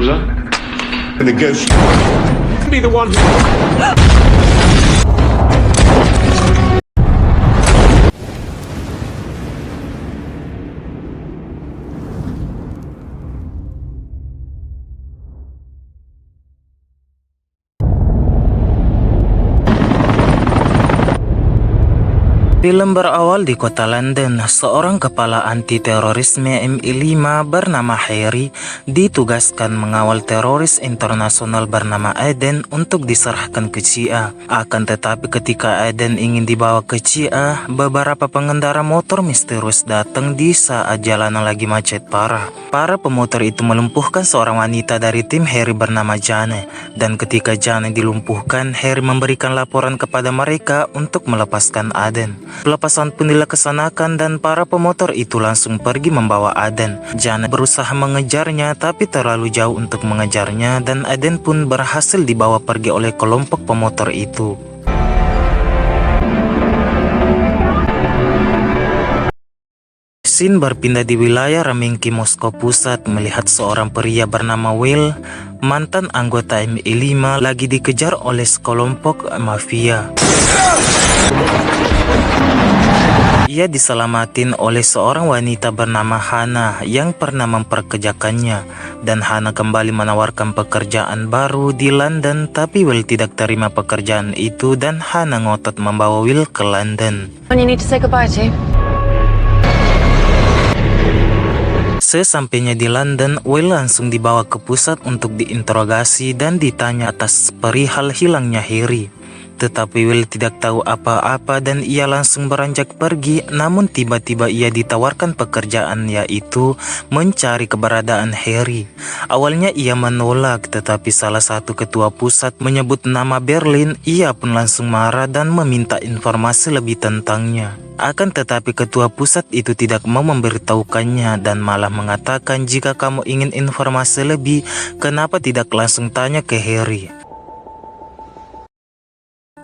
Hamza. The negotiator. Be the one who... Film berawal di kota London. Seorang kepala anti-terorisme MI5 bernama Harry ditugaskan mengawal teroris internasional bernama Aiden untuk diserahkan ke CIA. Akan tetapi ketika Aiden ingin dibawa ke CIA, beberapa pengendara motor misterius datang di saat jalanan lagi macet parah. Para pemotor itu melumpuhkan seorang wanita dari tim Harry bernama Jane. Dan ketika Jane dilumpuhkan, Harry memberikan laporan kepada mereka untuk melepaskan Aiden. Pelepasan pun dilaksanakan dan para pemotor itu langsung pergi membawa Aiden. Jane berusaha mengejarnya tapi terlalu jauh untuk mengejarnya dan Aiden pun berhasil dibawa pergi oleh kelompok pemotor itu. Scene berpindah di wilayah Remingki, Moskow Pusat, melihat seorang pria bernama Will, mantan anggota MI5, lagi dikejar oleh sekelompok mafia. Ia diselamatin oleh seorang wanita bernama Hana yang pernah memperkerjakannya, dan Hana kembali menawarkan pekerjaan baru di London, tapi Will tidak terima pekerjaan itu dan Hana ngotot membawa Will ke London. You need to say goodbye to. Sesampainya di London, Will langsung dibawa ke pusat untuk diinterogasi dan ditanya atas perihal hilangnya Harry. Tetapi Will tidak tahu apa-apa dan ia langsung beranjak pergi, namun tiba-tiba ia ditawarkan pekerjaan, yaitu mencari keberadaan Harry. Awalnya ia menolak, tetapi salah satu ketua pusat menyebut nama Berlin. Ia pun langsung marah dan meminta informasi lebih tentangnya. Akan tetapi ketua pusat itu tidak mau memberitahukannya dan malah mengatakan jika kamu ingin informasi lebih, kenapa tidak langsung tanya ke Harry.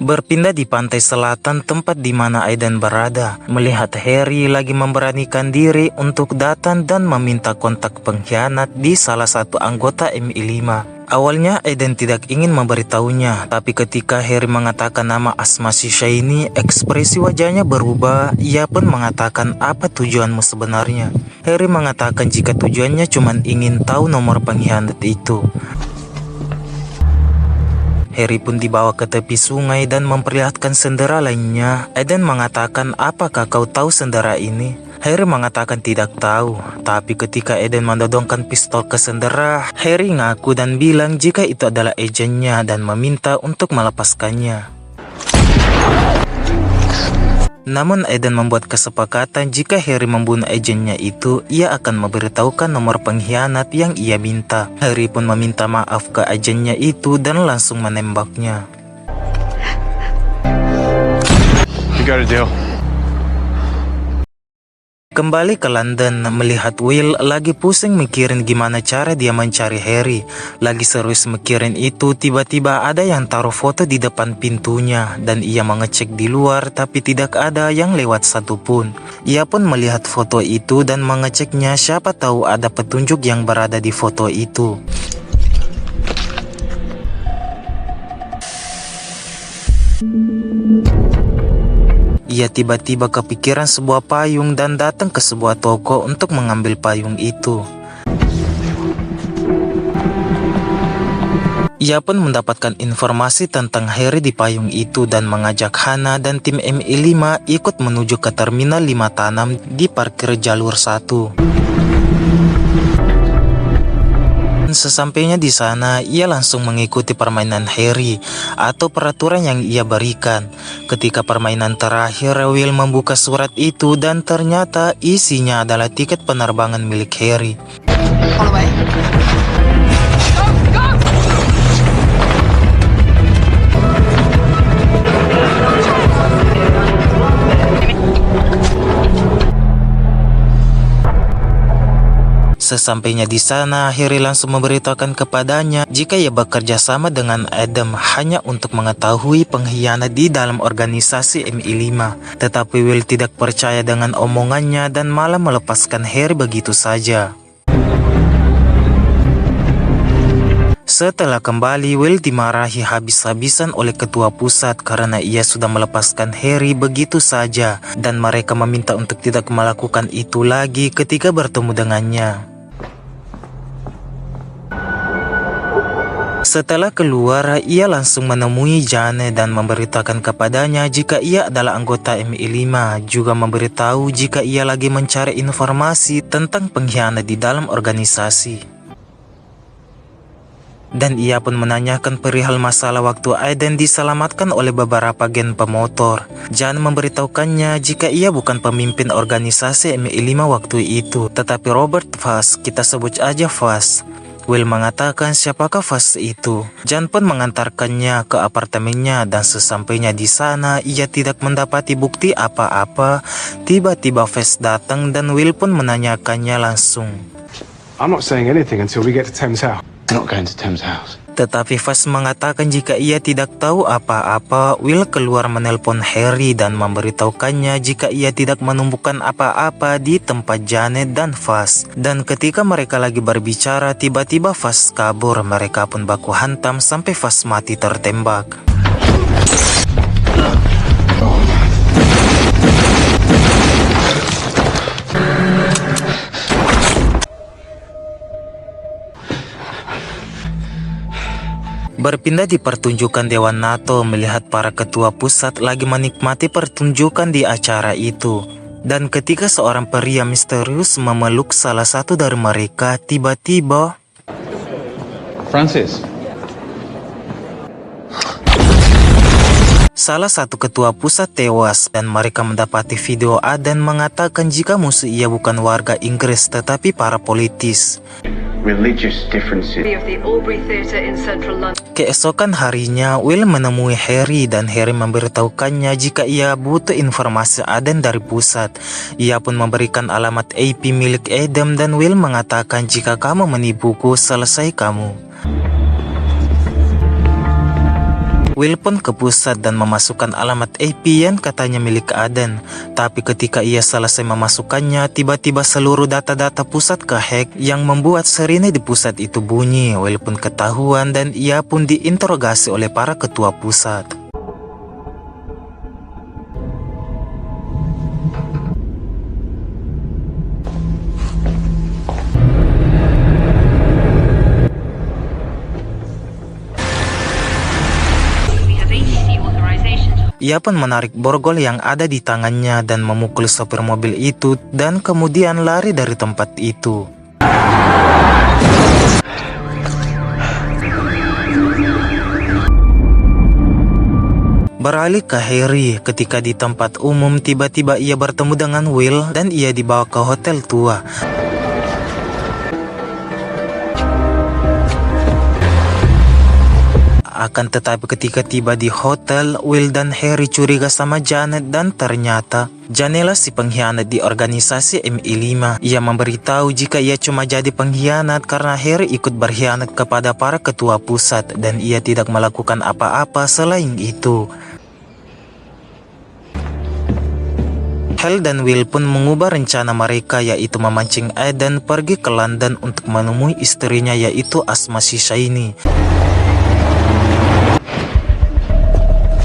Berpindah di pantai selatan, tempat di mana Aiden berada, melihat Harry lagi memberanikan diri untuk datang dan meminta kontak pengkhianat di salah satu anggota MI5. Awalnya Aiden tidak ingin memberitahunya, tapi ketika Harry mengatakan nama Asma Shishaini, ekspresi wajahnya berubah. Ia pun mengatakan, apa tujuanmu sebenarnya? Harry mengatakan jika tujuannya cuma ingin tahu nomor pengkhianat itu. Harry pun dibawa ke tepi sungai dan memperlihatkan sendera lainnya. Aiden mengatakan, apakah kau tahu sendera ini? Harry mengatakan tidak tahu, tapi ketika Aiden mendodongkan pistol ke sendera, Harry ngaku dan bilang jika itu adalah agennya dan meminta untuk melepaskannya. Namun Aiden membuat kesepakatan jika Harry membunuh agennya itu, ia akan memberitahukan nomor pengkhianat yang ia minta. Harry pun meminta maaf ke agennya itu dan langsung menembaknya. You got a deal. Kembali ke London, melihat Will lagi pusing mikirin gimana cara dia mencari Harry. Lagi serius mikirin itu, tiba-tiba ada yang taruh foto di depan pintunya dan ia mengecek di luar tapi tidak ada yang lewat satupun. Ia pun melihat foto itu dan mengeceknya, siapa tahu ada petunjuk yang berada di foto itu. Ia tiba-tiba kepikiran sebuah payung dan datang ke sebuah toko untuk mengambil payung itu. Ia pun mendapatkan informasi tentang Harry di payung itu dan mengajak Hana dan tim MI5 ikut menuju ke Terminal 5 Tanam di parkir jalur 1. Sesampainya di sana, ia langsung mengikuti permainan Harry atau peraturan yang ia berikan. Ketika permainan terakhir, Will membuka surat itu dan ternyata isinya adalah tiket penerbangan milik Harry. Sesampainya di sana, Harry langsung memberitahukan kepadanya jika ia bekerja sama dengan Adam hanya untuk mengetahui pengkhianat di dalam organisasi MI5. Tetapi Will tidak percaya dengan omongannya dan malah melepaskan Harry begitu saja. Setelah kembali, Will dimarahi habis-habisan oleh ketua pusat karena ia sudah melepaskan Harry begitu saja dan mereka meminta untuk tidak melakukan itu lagi ketika bertemu dengannya. Setelah keluar, ia langsung menemui Jane dan memberitakan kepadanya jika ia adalah anggota MI5, juga memberitahu jika ia lagi mencari informasi tentang pengkhianat di dalam organisasi. Dan ia pun menanyakan perihal masalah waktu Aiden diselamatkan oleh beberapa geng pemotor. Jan memberitahukannya jika ia bukan pemimpin organisasi MI5 waktu itu, tetapi Robert Fass, kita sebut aja Fass. Will mengatakan siapakah Fass itu. Jan pun mengantarkannya ke apartemennya dan sesampainya di sana ia tidak mendapati bukti apa-apa. Tiba-tiba Fass datang dan Will pun menanyakannya langsung. I'm not saying anything until we get to Thames House. Not going to Thames House. Tetapi Fass mengatakan jika ia tidak tahu apa-apa. Will keluar menelpon Harry dan memberitahukannya jika ia tidak menemukan apa-apa di tempat Janet dan Fass. Dan ketika mereka lagi berbicara, tiba-tiba Fass kabur. Mereka pun baku hantam sampai Fass mati tertembak. Berpindah di pertunjukan Dewan NATO, melihat para ketua pusat lagi menikmati pertunjukan di acara itu. Dan ketika seorang pria misterius memeluk salah satu dari mereka, tiba-tiba Francis. salah satu ketua pusat tewas dan mereka mendapati video Aden mengatakan jika musuh ia bukan warga Inggris tetapi para politis. Religious differences. Of the Albury Theatre in central London. Keesokan harinya, Will menemui Harry dan Harry memberitahukannya jika ia butuh informasi Aden dari pusat. Ia pun memberikan alamat AP milik Adam dan Will mengatakan jika kamu menipuku, selesai kamu. Will pun ke pusat dan memasukkan alamat AP yang katanya milik Aden. Tapi ketika ia selesai memasukkannya, tiba-tiba seluruh data-data pusat kehack yang membuat sirine di pusat itu bunyi. Will pun ketahuan dan ia pun diinterogasi oleh para ketua pusat. Ia pun menarik borgol yang ada di tangannya dan memukul sopir mobil itu dan kemudian lari dari tempat itu. Beralih ke Harry, ketika di tempat umum tiba-tiba ia bertemu dengan Will dan ia dibawa ke hotel tua. Akan tetapi ketika tiba di hotel, Will dan Harry curiga sama Janet dan ternyata Janela si pengkhianat di organisasi MI5. Ia memberitahu jika ia cuma jadi pengkhianat karena Harry ikut berkhianat kepada para ketua pusat dan ia tidak melakukan apa-apa selain itu. Hal dan Will pun mengubah rencana mereka, yaitu memancing Aiden pergi ke London untuk menemui istrinya yaitu Asma Shishaini.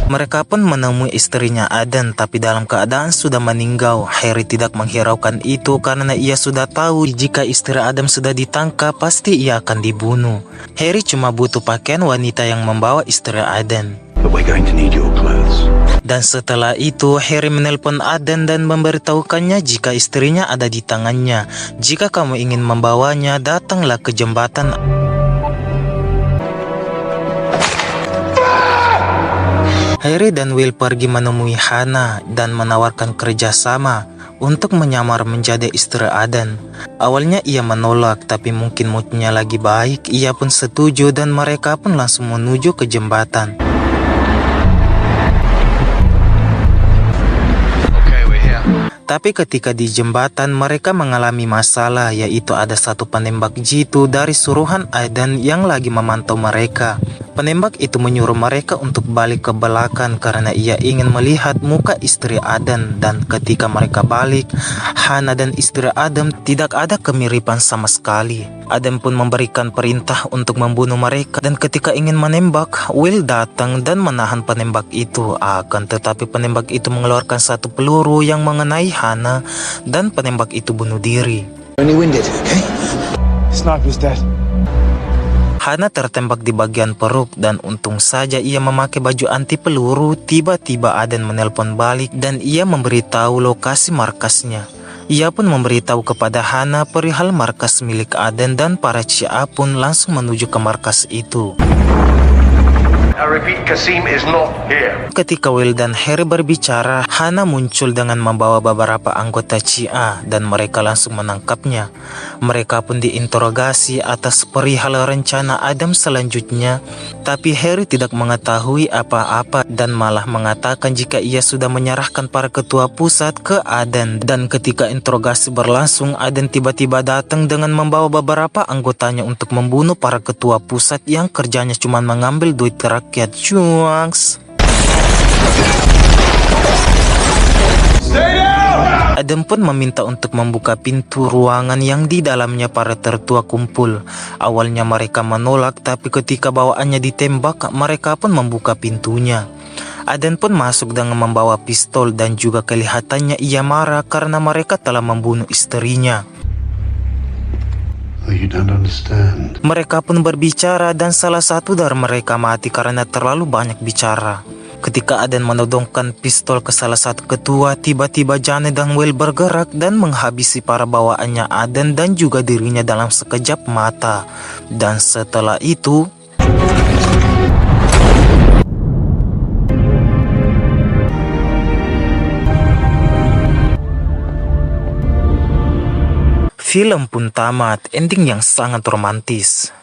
Mereka pun menemui istrinya Aden, tapi dalam keadaan sudah meninggal. Harry tidak menghiraukan itu karena ia sudah tahu jika istri Adam sudah ditangkap, pasti ia akan dibunuh. Harry cuma butuh pakaian wanita yang membawa istri Aden. But we're going to need your clothes. Dan setelah itu, Harry menelpon Aden dan memberitahukannya jika istrinya ada di tangannya. Jika kamu ingin membawanya, datanglah ke jembatan. Harry dan Will pergi menemui Hannah dan menawarkan kerjasama untuk menyamar menjadi istri Aden. Awalnya ia menolak, tapi mungkin moodnya lagi baik, ia pun setuju dan mereka pun langsung menuju ke jembatan. Tapi ketika di jembatan mereka mengalami masalah, yaitu ada satu penembak jitu dari suruhan Aiden yang lagi memantau mereka. Penembak itu menyuruh mereka untuk balik ke belakang karena ia ingin melihat muka istri Adan, dan ketika mereka balik, Hana dan istri Adam tidak ada kemiripan sama sekali. Adam pun memberikan perintah untuk membunuh mereka, dan ketika ingin menembak, Will datang dan menahan penembak itu. Akan tetapi penembak itu mengeluarkan satu peluru yang mengenai Hana, dan penembak itu bunuh diri. Only winded, okay? Sniper's dead. Hana tertembak di bagian perut, dan untung saja ia memakai baju anti peluru. Tiba-tiba Aden menelpon balik dan ia memberitahu lokasi markasnya. Ia pun memberitahu kepada Hana perihal markas milik Aden, dan para Cia pun langsung menuju ke markas itu. I repeat, Kasim is not here. Ketika Will dan Harry berbicara, Hana muncul dengan membawa beberapa anggota Cia dan mereka langsung menangkapnya. Mereka pun diinterogasi atas perihal rencana Adam selanjutnya, tapi Harry tidak mengetahui apa-apa dan malah mengatakan jika ia sudah menyerahkan para ketua pusat ke Aden. Dan ketika interogasi berlangsung, Aden tiba-tiba datang dengan membawa beberapa anggotanya untuk membunuh para ketua pusat yang kerjanya cuma mengambil duit rakyat. Cuaks. Adam pun meminta untuk membuka pintu ruangan yang di dalamnya para tertua kumpul. Awalnya mereka menolak, tapi ketika bawaannya ditembak, mereka pun membuka pintunya. Aden pun masuk dengan membawa pistol dan juga kelihatannya ia marah karena mereka telah membunuh istrinya. You don't understand. Mereka pun berbicara dan salah satu dari mereka mati karena terlalu banyak bicara. Ketika Aden menodongkan pistol ke salah satu ketua, tiba-tiba Janet dan Will bergerak dan menghabisi para bawaannya Aden dan juga dirinya dalam sekejap mata. Dan setelah itu, film pun tamat, ending yang sangat romantis.